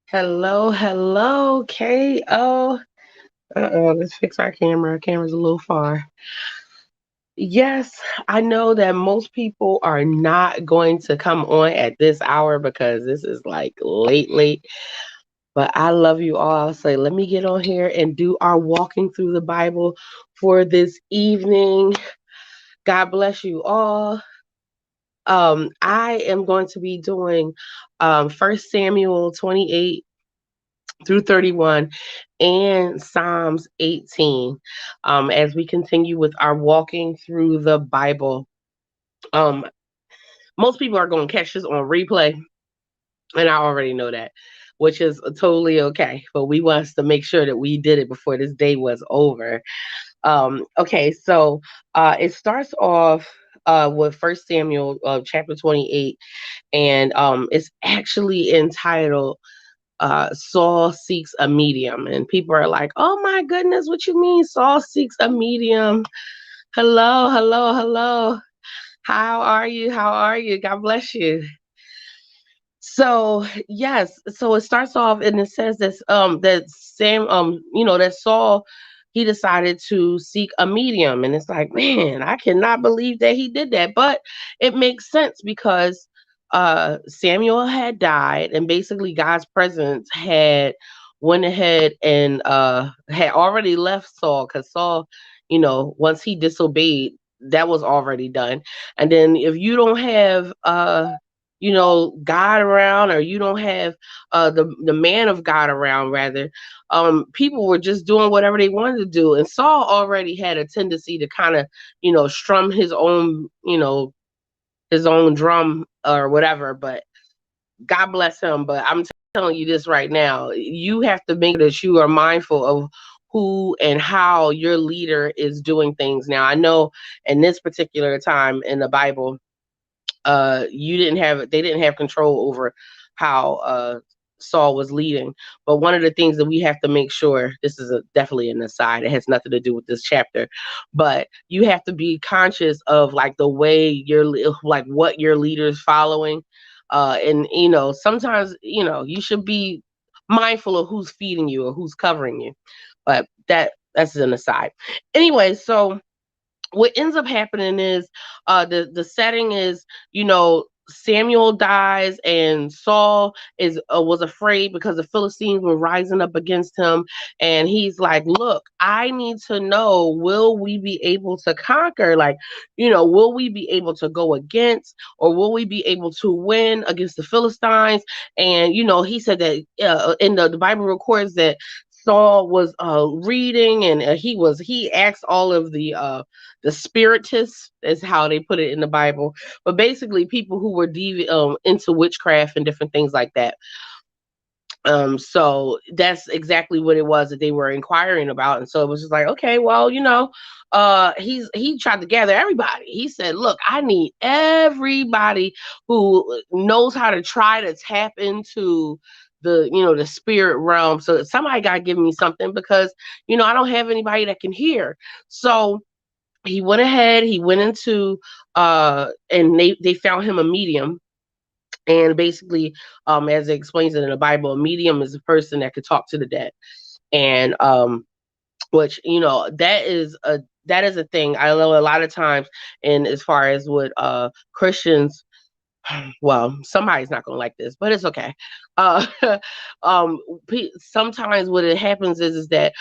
Hello, hello, KO. Let's fix our camera. Our camera's a little far. Yes, I know that most people are not going to come on at this hour because this is like late, late. But I love you all. So let me get on here and do our walking through the Bible for this evening. God bless you all. I am going to be doing 1 Samuel 28 through 31 and Psalms 18 as we continue with our walking through the Bible. Um, Most people are going to catch this on replay, and I already know that, which is totally okay. But we want us to make sure that we did it before this day was over. Okay, so it starts off with First Samuel chapter 28, and it's actually entitled Saul seeks a medium. And people are like, oh my goodness, what you mean Saul seeks a medium? Hello, hello, hello. How are you? How are you? God bless you. So yes, so it starts off and it says this that Sam that Saul he decided to seek a medium, and it's like, man, I cannot believe that he did that. But it makes sense because Samuel had died, and basically God's presence had went ahead and had already left Saul, because Saul, once he disobeyed, that was already done. And then if you don't have God around, or you don't have the man of God around, rather, people were just doing whatever they wanted to do. And Saul already had a tendency to kind of, strum his own drum or whatever. But God bless him. But I'm telling you this right now, you have to make sure that you are mindful of who and how your leader is doing things. Now, I know in this particular time in the Bible, they didn't have control over how Saul was leading. But one of the things that we have to make sure, this is definitely an aside, it has nothing to do with this chapter, but you have to be conscious of like the way like what your leader is following. And sometimes, you should be mindful of who's feeding you or who's covering you. But that's an aside. Anyway, so what ends up happening is the setting is, Samuel dies, and Saul is was afraid because the Philistines were rising up against him. And he's like, look, I need to know, will we be able to conquer? Like, will we be able to go against, or will we be able to win against the Philistines? And he said that in the Bible records that Saul was reading, and he asked all of the spiritists, is how they put it in the Bible, but basically people who were into witchcraft and different things like that. So that's exactly what it was that they were inquiring about. And so it was just like, okay, well, he tried to gather everybody. He said, look, I need everybody who knows how to try to tap into the spirit realm. So somebody got to give me something, because I don't have anybody that can hear. So he went ahead, he went into and they found him a medium. And basically, as it explains it in the Bible, a medium is a person that could talk to the dead. And which, that is a thing. I know a lot of times, and as far as what Christians, well, somebody's not gonna like this, but it's okay. Uh, um, Sometimes what it happens is that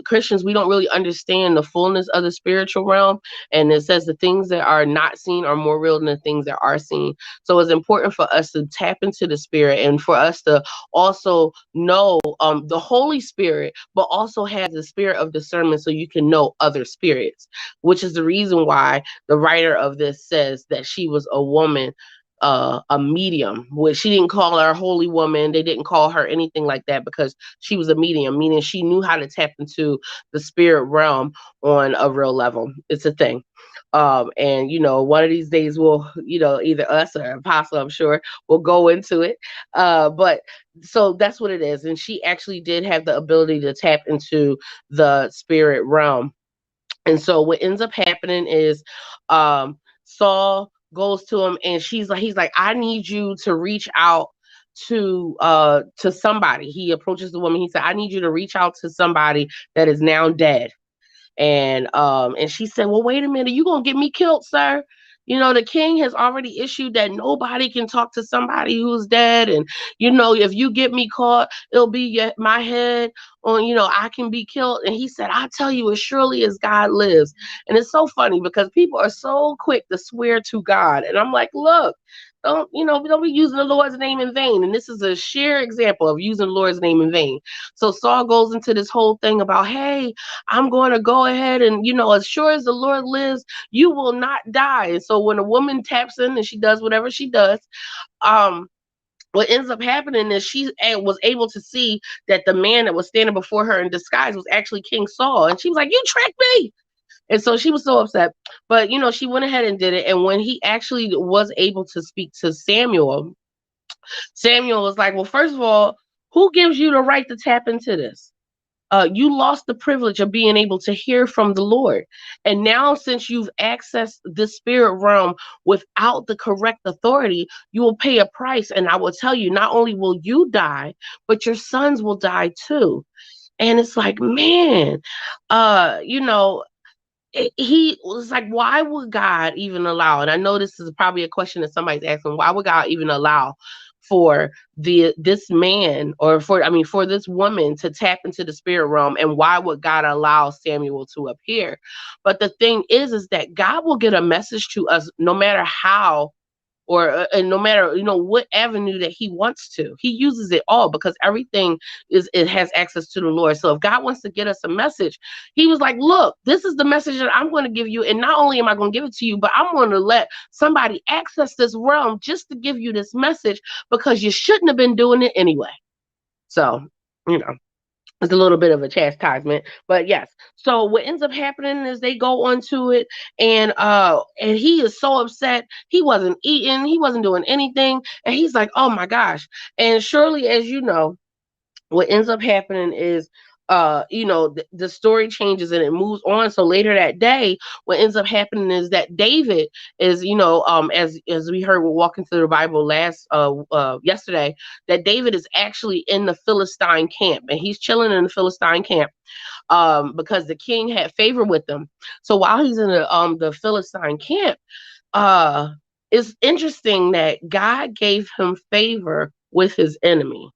Christians, we don't really understand the fullness of the spiritual realm, and it says the things that are not seen are more real than the things that are seen. So it's important for us to tap into the spirit, and for us to also know the Holy Spirit, but also have the spirit of discernment, so you can know other spirits, which is the reason why the writer of this says that she was a woman, a medium, which she didn't call her a holy woman. They didn't call her anything like that, because she was a medium, meaning she knew how to tap into the spirit realm on a real level. It's a thing. And one of these days we'll, either us or Apostle, I'm sure, will go into it. But so that's what it is. And she actually did have the ability to tap into the spirit realm. And so what ends up happening is Saul goes to him, and he's like, I need you to reach out to somebody. He approaches the woman. He said, I need you to reach out to somebody that is now dead. And she said, well, wait a minute, you gonna get me killed, sir? You know, the king has already issued that nobody can talk to somebody who's dead. And, you know, if you get me caught, it'll be my head on, you know, I can be killed. And he said, I tell you, as surely as God lives. And it's so funny because people are so quick to swear to God. And I'm like, look, don't be using the Lord's name in vain. And this is a sheer example of using the Lord's name in vain. So Saul goes into this whole thing about, hey, I'm going to go ahead and, you know, as sure as the Lord lives, you will not die. And so when a woman taps in and she does whatever she does, um, what ends up happening is she was able to see that the man that was standing before her in disguise was actually King Saul. And she was like, you tricked me. And so she was so upset. But, you know, she went ahead and did it. And when he actually was able to speak to Samuel, Samuel was like, well, first of all, who gives you the right to tap into this? You lost the privilege of being able to hear from the Lord. And now, since you've accessed the spirit realm without the correct authority, you will pay a price. And I will tell you, not only will you die, but your sons will die too. And it's like, man, you know, he was like, why would God even allow? And I know this is probably a question that somebody's asking, why would God even allow for this man, or for this woman to tap into the spirit realm? And why would God allow Samuel to appear? But the thing is that God will get a message to us no matter how, or and no matter, you know, what avenue that he wants to. He uses it all because everything it has access to the Lord. So if God wants to get us a message, he was like, look, this is the message that I'm going to give you, and not only am I going to give it to you, but I'm going to let somebody access this realm just to give you this message, because you shouldn't have been doing it anyway. So, you know, it's a little bit of a chastisement, but yes. So what ends up happening is they go onto it, and he is so upset. He wasn't eating, he wasn't doing anything, and he's like, oh my gosh. And surely, as you know, what ends up happening is, you know, the story changes and it moves on. So later that day, what ends up happening is that David is, you know, as we heard, we're walking through the Bible yesterday, that David is actually in the Philistine camp, and he's chilling in the Philistine camp, because the king had favor with them. So while he's in the Philistine camp, uh it's interesting that God gave him favor with his enemy,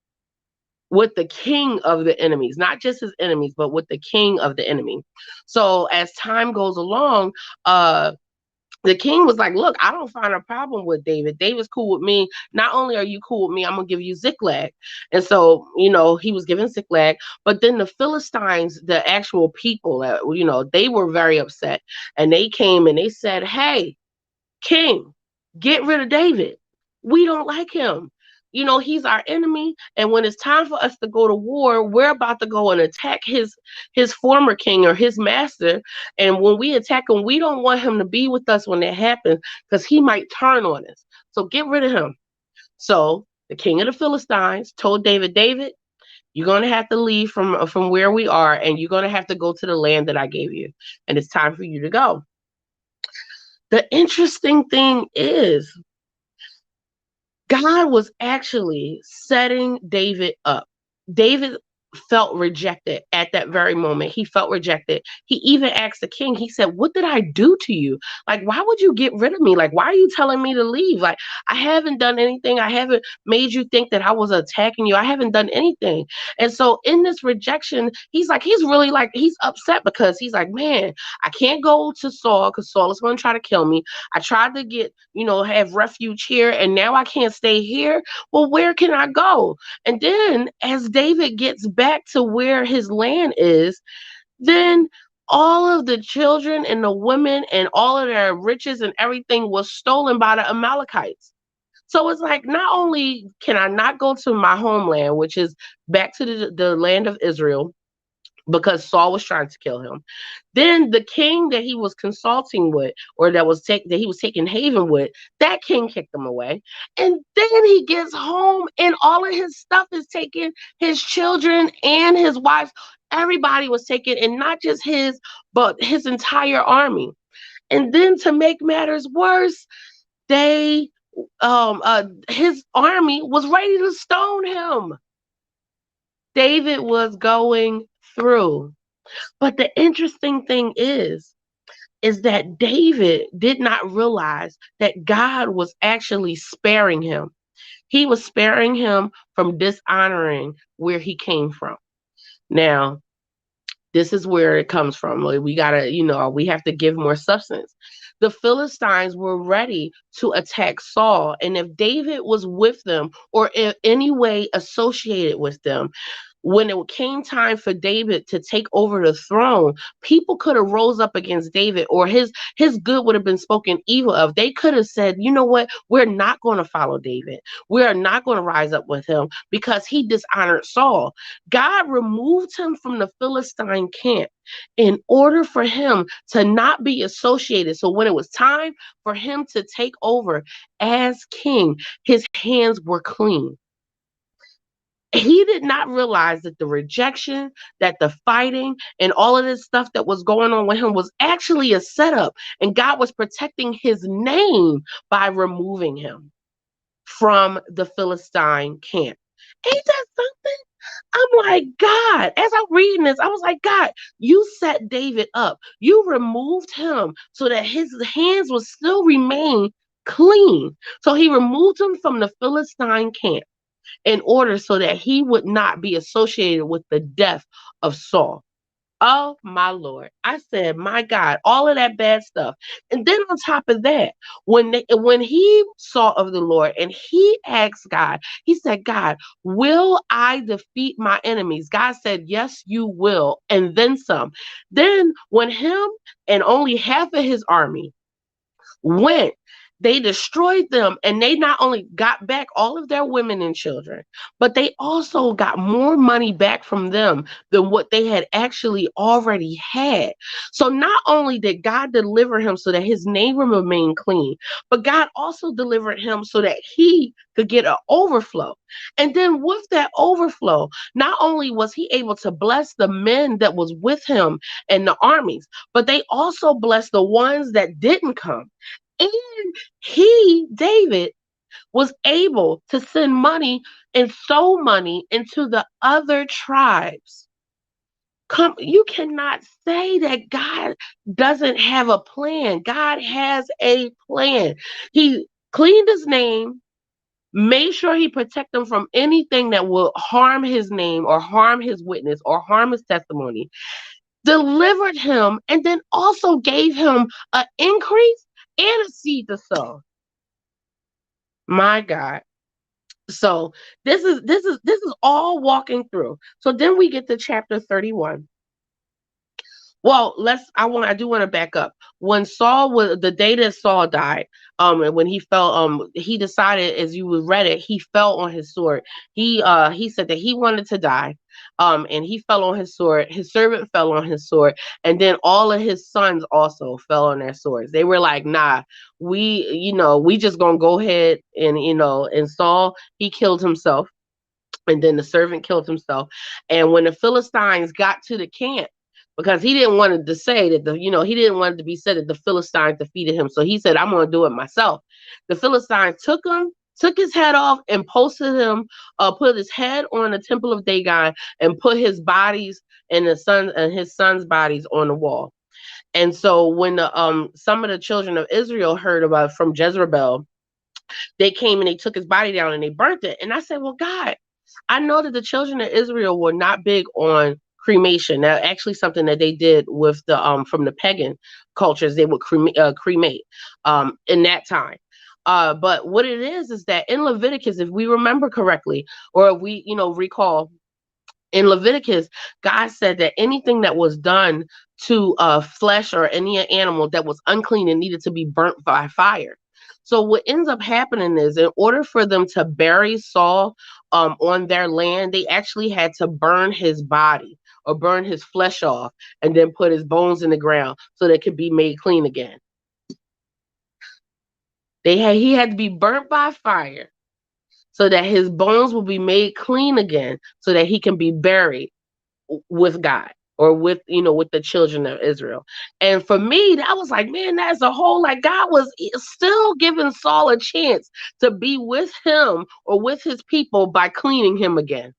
with the king of the enemies, not just his enemies, but with the king of the enemy. So as time goes along, the king was like, look, I don't find a problem with David. David's cool with me. Not only are you cool with me, I'm going to give you Ziklag. And so, you know, he was given Ziklag. But then the Philistines, the actual people, you know, they were very upset. And they came and they said, hey, king, get rid of David. We don't like him. You know, he's our enemy. And when it's time for us to go to war, we're about to go and attack his former king, or his master. And when we attack him, we don't want him to be with us when that happens, because he might turn on us. So get rid of him. So the king of the Philistines told David, David, you're going to have to leave from where we are, and you're going to have to go to the land that I gave you. And it's time for you to go. The interesting thing is, God was actually setting David up. David felt rejected at that very moment. He felt rejected. He even asked the king, he said, what did I do to you? Like, why would you get rid of me? Like, why are you telling me to leave? Like, I haven't done anything. I haven't made you think that I was attacking you. I haven't done anything. And so in this rejection, he's like, he's really like, he's upset, because he's like, man, I can't go to Saul because Saul is going to try to kill me. I tried to get, you know, have refuge here, and now I can't stay here. Well, where can I go? And then as David gets back to where his land is, then all of the children and the women and all of their riches and everything was stolen by the Amalekites. So it's like, not only can I not go to my homeland, which is back to the land of Israel, because Saul was trying to kill him. Then the king that he was consulting with, or that he was taking haven with, that king kicked him away. And then he gets home and all of his stuff is taken, his children and his wife, everybody was taken, and not just his, but his entire army. And then to make matters worse, they his army was ready to stone him. David was going through. But the interesting thing is that David did not realize that God was actually sparing him. He was sparing him from dishonoring where he came from. Now, this is where it comes from. Like, we gotta, we have to give more substance. The Philistines were ready to attack Saul, and if David was with them or in any way associated with them, when it came time for David to take over the throne, people could have rose up against David, or his good would have been spoken evil of. They could have said, you know what, we're not going to follow David. We are not going to rise up with him because he dishonored Saul. God removed him from the Philistine camp in order for him to not be associated. So when it was time for him to take over as king, his hands were clean. He did not realize that the rejection, that the fighting, and all of this stuff that was going on with him was actually a setup. And God was protecting his name by removing him from the Philistine camp. Ain't that something? I'm like, God, as I'm reading this, I was like, God, you set David up. You removed him so that his hands would still remain clean. So he removed him from the Philistine camp in order so that he would not be associated with the death of Saul. Oh my Lord. I said, my God, all of that bad stuff. And then on top of that, when he saw of the Lord and he asked God, he said, God, will I defeat my enemies? God said, yes, you will. And then some. Then when him and only half of his army went, they destroyed them, and they not only got back all of their women and children, but they also got more money back from them than what they had actually already had. So not only did God deliver him so that his name would remain clean, but God also delivered him so that he could get an overflow. And then with that overflow, not only was he able to bless the men that was with him and the armies, but they also blessed the ones that didn't come. And David, was able to send money and sow money into the other tribes. You cannot say that God doesn't have a plan. God has a plan. He cleaned his name, made sure he protect them from anything that will harm his name or harm his witness or harm his testimony, delivered him, and then also gave him an increase and a seed to sow. My God. So this is all walking through. So then we get to chapter 31. Well, I do want to back up. When Saul was the day that Saul died, and when he fell, he decided, as you read it, he fell on his sword. He said that he wanted to die. And he fell on his sword. His servant fell on his sword, and then all of his sons also fell on their swords. They were like, nah, we just gonna go ahead and and Saul, he killed himself, and then the servant killed himself. And when the Philistines got to the camp, because he didn't want it to say that he didn't want it to be said that the Philistines defeated him, so he said, I'm going to do it myself. The Philistines took his head off and posted him, put his head on the temple of Dagon, and put his bodies and his sons' bodies on the wall. And so when some of the children of Israel heard about from Jezreel, they came and they took his body down and they burnt it. And I said, well, God, I know that the children of Israel were not big on cremation. Now, actually, something that they did with the from the pagan cultures, they would cremate in that time. But what it is that in Leviticus, if we remember correctly, or if we recall, in Leviticus, God said that anything that was done to flesh or any animal that was unclean and needed to be burnt by fire. So what ends up happening is, in order for them to bury Saul on their land, they actually had to burn his body or burn his flesh off and then put his bones in the ground so they could be made clean again. He had to be burnt by fire so that his bones will be made clean again so that he can be buried with God or with, with the children of Israel. And for me, that was like, man, that's a whole, like, God was still giving Saul a chance to be with him or with his people by cleaning him again.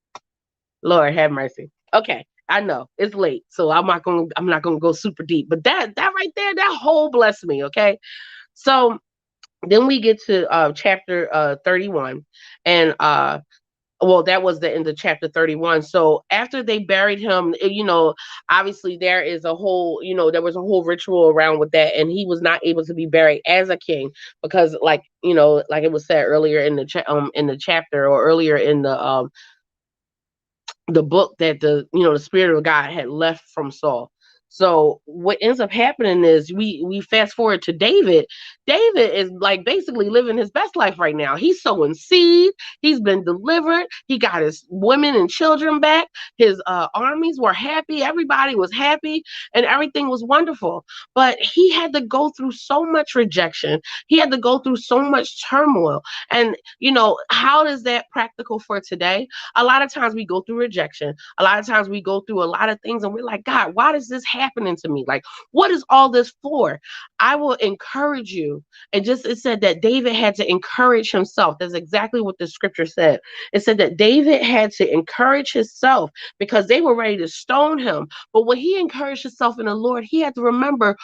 Lord have mercy. Okay, I know it's late, so I'm not gonna go super deep, but that right there, that whole blessed me. Okay, so then we get to chapter 31, and well, that was the end of chapter 31. So after they buried him, obviously there was a whole ritual around with that, and he was not able to be buried as a king because, like, like it was said earlier in the chapter, or earlier in the book, that the spirit of God had left from Saul. So what ends up happening is we fast forward to David. David is like basically living his best life right now. He's sowing seed. He's been delivered. He got his women and children back. His armies were happy. Everybody was happy, and everything was wonderful. But he had to go through so much rejection. He had to go through so much turmoil. And how is that practical for today? A lot of times we go through rejection. A lot of times we go through a lot of things, and we're like, God, why is this happening to me? Like, what is all this for? I will encourage you. And just, it said that David had to encourage himself. That's exactly what the scripture said. It said that David had to encourage himself because they were ready to stone him. But when he encouraged himself in the Lord, he had to remember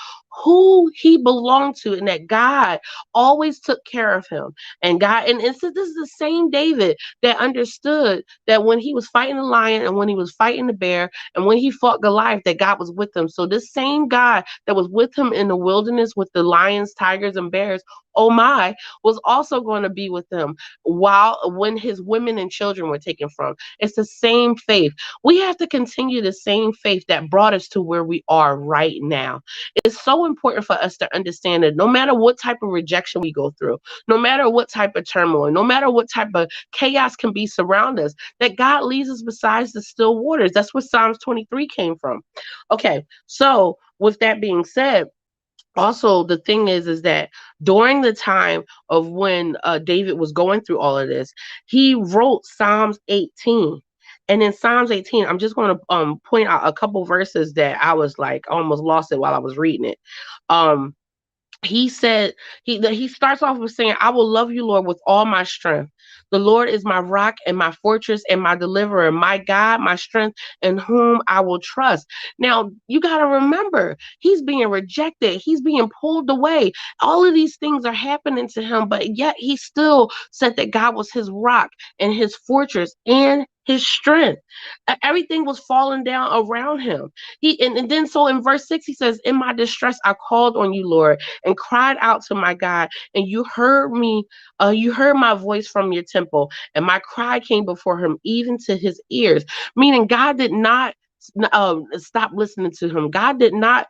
who he belonged to, and that God always took care of him. And God, and so this is the same David that understood that when he was fighting the lion, and when he was fighting the bear, and when he fought Goliath, that God was with him. So this same God that was with him in the wilderness with the lions, tigers, and bears, oh my, was also going to be with him when his women and children were taken from. It's the same faith. We have to continue the same faith that brought us to where we are right now. It's so important for us to understand that no matter what type of rejection we go through, no matter what type of turmoil, no matter what type of chaos can be surround us, that God leads us besides the still waters. That's where Psalms 23 came from. Okay, so with that being said, also the thing is that during the time of when David was going through all of this, he wrote Psalms 18. And in Psalms 18, I'm just going to point out a couple verses that I was like almost lost it while I was reading it. um he said, he starts off with saying, I will love you, Lord, with all my strength. The Lord is my rock and my fortress and my deliverer, my God, my strength, in whom I will trust. Now you got to remember, he's being rejected, he's being pulled away, all of these things are happening to him, but yet he still said that God was his rock and his fortress and his strength. Everything was falling down around him. And then so in verse 6 he says, in my distress I called on you, Lord, and cried out to my God, and you heard me. You heard my voice from your temple, and my cry came before him, even to his ears. Meaning, God did not stop listening to him. God did not,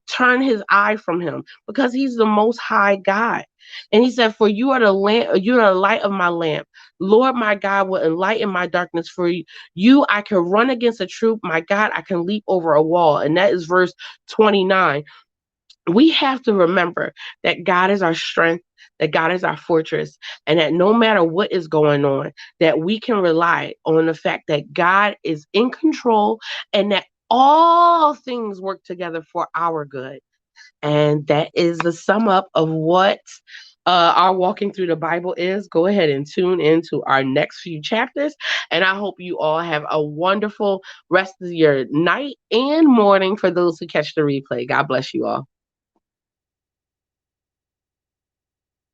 turn his eye from him, because he's the most high God. And he said, for you are the lamp, you are the light of my lamp. Lord, my God will enlighten my darkness. For you, I can run against a troop. My God, I can leap over a wall. And that is verse 29. We have to remember that God is our strength, that God is our fortress, and that no matter what is going on, that we can rely on the fact that God is in control, and that all things work together for our good. And that is the sum up of what our walking through the Bible is. Go ahead and tune into our next few chapters. And I hope you all have a wonderful rest of your night and morning for those who catch the replay. God bless you all.